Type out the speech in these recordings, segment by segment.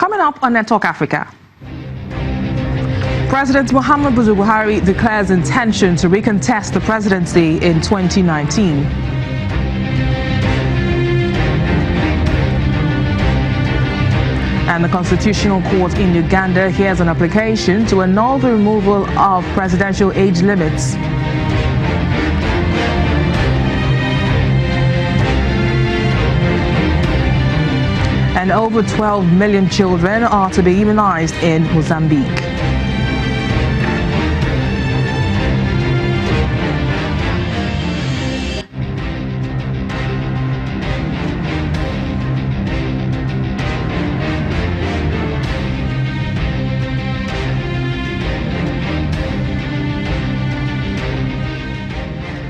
Coming up on Network Africa, President Muhammadu Buhari declares intention to recontest the presidency in 2019. And the Constitutional Court in Uganda hears an application to annul the removal of presidential age limits. And over 12 million children are to be immunized in Mozambique.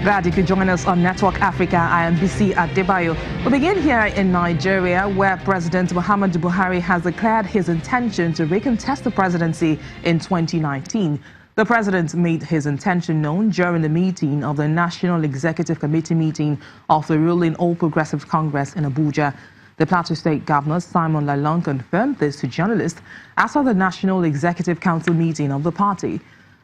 Glad you could join us on Network Africa. I am BC Adebayo. We begin here in Nigeria, where President Muhammadu Buhari has declared his intention to recontest the presidency in 2019. The president made his intention known during the meeting of the National Executive Committee meeting of the ruling All Progressive Congress in Abuja. The Plateau State Governor, Simon Lalong, confirmed this to journalists after the National Executive Council meeting of the party.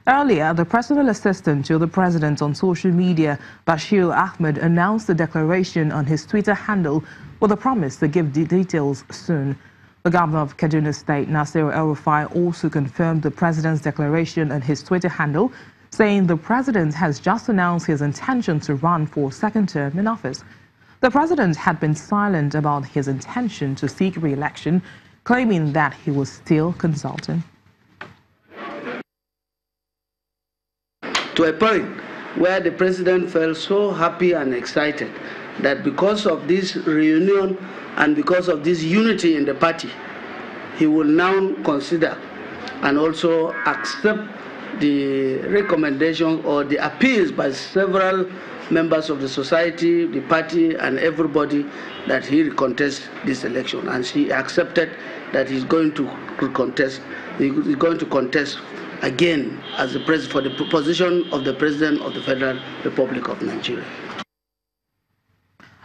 Earlier, the personal assistant to the president on social media, Bashir Ahmed, announced the declaration on his Twitter handle with a promise to give details soon. The governor of Kaduna State, Nasir El-Rufai, also confirmed the president's declaration on his Twitter handle, saying the president has just announced his intention to run for a second term in office. The president had been silent about his intention to seek re-election, claiming that he was still consulting. To a point where the president felt so happy and excited that because of this reunion and because of this unity in the party, he will now consider and also accept the recommendation or the appeals by several members of the society, the party, and everybody that he contest this election. And he accepted that he's going to contest. He's going to contest again as the president for the position of the President of the Federal Republic of Nigeria.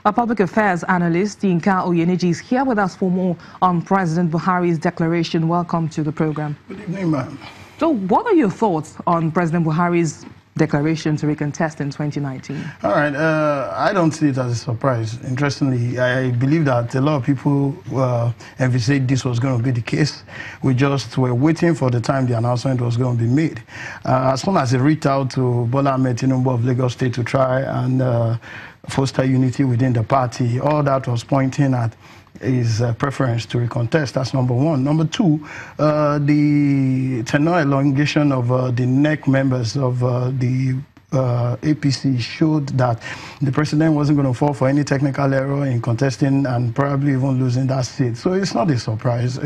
A public affairs analyst, Yinka Oyeniji, is here with us for more on President Buhari's declaration. Welcome to the program. Good evening, ma'am. So what are your thoughts on President Buhari's declaration to recontest in 2019? All right. I don't see it as a surprise. Interestingly, I believe that a lot of people envisaged this was going to be the case. We just were waiting for the time the announcement was going to be made. As soon as they reached out to Bola Ahmed Tinubu of Lagos State to try and foster unity within the party, all that was pointing at his preference to recontest. That's number one. Number two, the tenure elongation of the NEC members of the APC showed that the president wasn't going to fall for any technical error in contesting and probably even losing that seat. So it's not a surprise.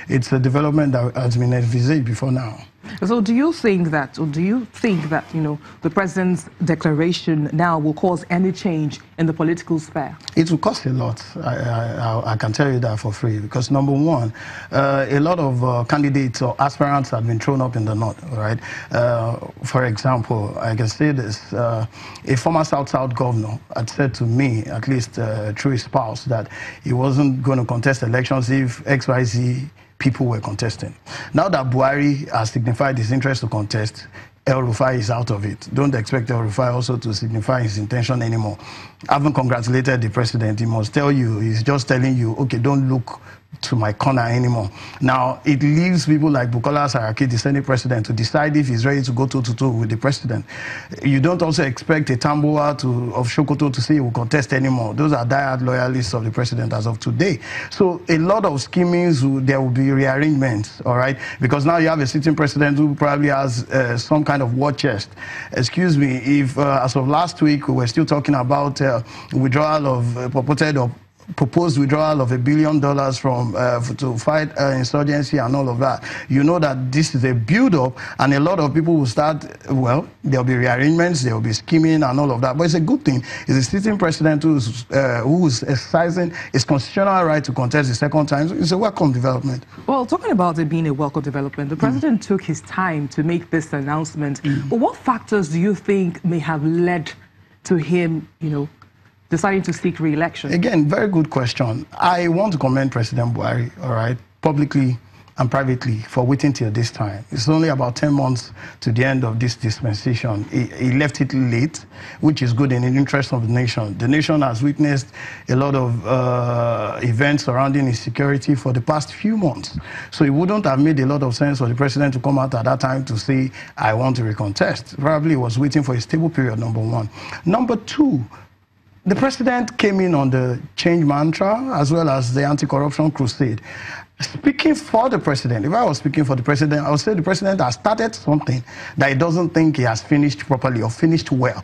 It's a development that has been envisaged before now. So do you think that, the president's declaration now will cause any change in the political sphere? It will cost a lot. I can tell you that for free. Because number one, a lot of candidates or aspirants have been thrown up in the north, right? For example, I can say this. A former South-South governor had said to me, at least through his spouse, that he wasn't going to contest elections if XYZ people were contesting. Now that Buhari has signified his interest to contest, El-Rufai is out of it. Don't expect El-Rufai also to signify his intention anymore. I haven't congratulated the president. He must tell you, he's just telling you, okay, don't look to my corner anymore. Now, it leaves people like Bukola Saraki, the Senate president, to decide if he's ready to go toe-to-toe with the president. You don't also expect a Tambuwa of Sokoto to say he will contest anymore. Those are diehard loyalists of the president as of today. So a lot of schemings, there will be rearrangements, all right? Because now you have a sitting president who probably has some kind of war chest. Excuse me, if as of last week, we were still talking about withdrawal of proposed withdrawal of $1 billion from to fight insurgency and all of that. You know that this is a build-up, and a lot of people will start, well, there'll be rearrangements, there'll be scheming and all of that. But it's a good thing. It's a sitting president who's exercising his constitutional right to contest the second time. So it's a welcome development. Well, talking about it being a welcome development, the president took his time to make this announcement. But what factors do you think may have led to him, deciding to seek re-election? Again, very good question. I want to commend President Buhari, all right? publicly and privately for waiting till this time. It's only about 10 months to the end of this dispensation. He left it late, which is good in the interest of the nation. The nation has witnessed a lot of events surrounding its security for the past few months. So it wouldn't have made a lot of sense for the president to come out at that time to say, I want to recontest. Probably he was waiting for a stable period, number one. Number two, the president came in on the change mantra as well as the anti-corruption crusade. Speaking for the president, if I was speaking for the president, I would say the president has started something that he doesn't think he has finished properly or finished well.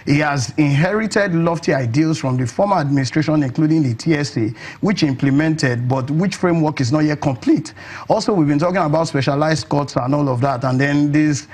He has inherited lofty ideals from the former administration, including the TSA, which implemented, but which framework is not yet complete. Also, we've been talking about specialized courts and all of that, and then this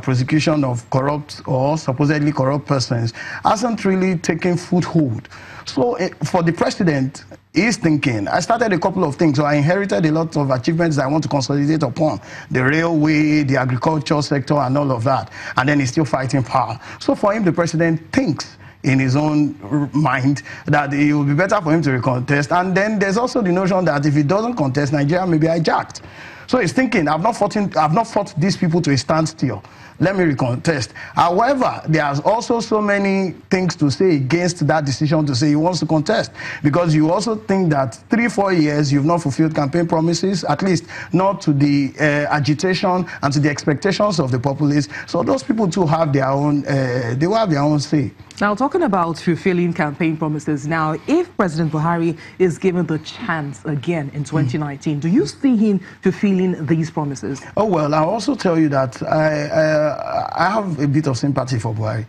prosecution of corrupt or supposedly corrupt persons hasn't really taken foothold. So for the president, he's thinking, I started a couple of things, so I inherited a lot of achievements that I want to consolidate upon. The railway, the agriculture sector, and all of that. And then he's still fighting power. So for him, the president thinks in his own mind that it will be better for him to recontest. And then there's also the notion that if he doesn't contest, Nigeria may be hijacked. So he's thinking, I've not fought these people to a standstill. Let me recontest. However, there's also so many things to say against that decision to say he wants to contest. Because you also think that 3-4 years you've not fulfilled campaign promises, at least not to the agitation and to the expectations of the populace. So those people too have their own, they will have their own say. Now, talking about fulfilling campaign promises, now, if President Buhari is given the chance again in 2019, do you see him fulfilling these promises? Oh, well, I'll also tell you that I have a bit of sympathy for Buhari.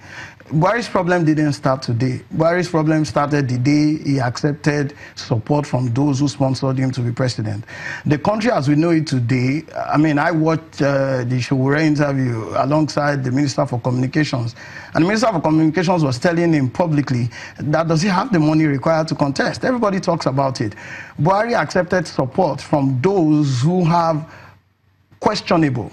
Buhari's problem didn't start today. Buhari's problem started the day he accepted support from those who sponsored him to be president. The country as we know it today, I mean, I watched the Showore interview alongside the Minister for Communications. And the Minister for Communications was telling him publicly that does he have the money required to contest? Everybody talks about it. Buhari accepted support from those who have questionable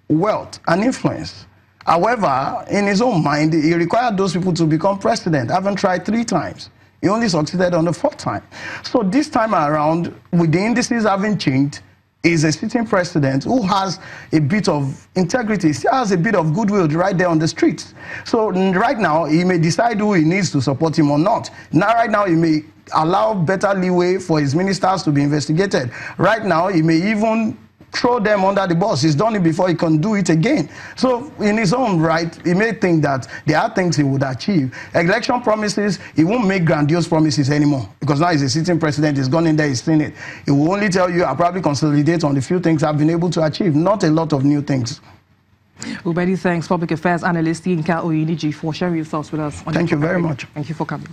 wealth and influence. However, in his own mind, he required those people to become president. Haven't tried 3 times. He only succeeded on the 4th time. So this time around, with the indices having changed, is a sitting president who has a bit of integrity, still has a bit of goodwill right there on the streets. So right now, he may decide who he needs to support him or not. Now, right now, he may allow better leeway for his ministers to be investigated. Right now, he may even throw them under the bus. He's done it before, he can do it again. So in his own right, he may think that there are things he would achieve. Election promises, he won't make grandiose promises anymore because now he's a sitting president, he's gone in there, he's seen it. He will only tell you, I'll probably consolidate on the few things I've been able to achieve, not a lot of new things. Well, many thanks, Public Affairs Analyst Yinka Oyiniji, for sharing your thoughts with us. Thank you very much. Thank you for coming.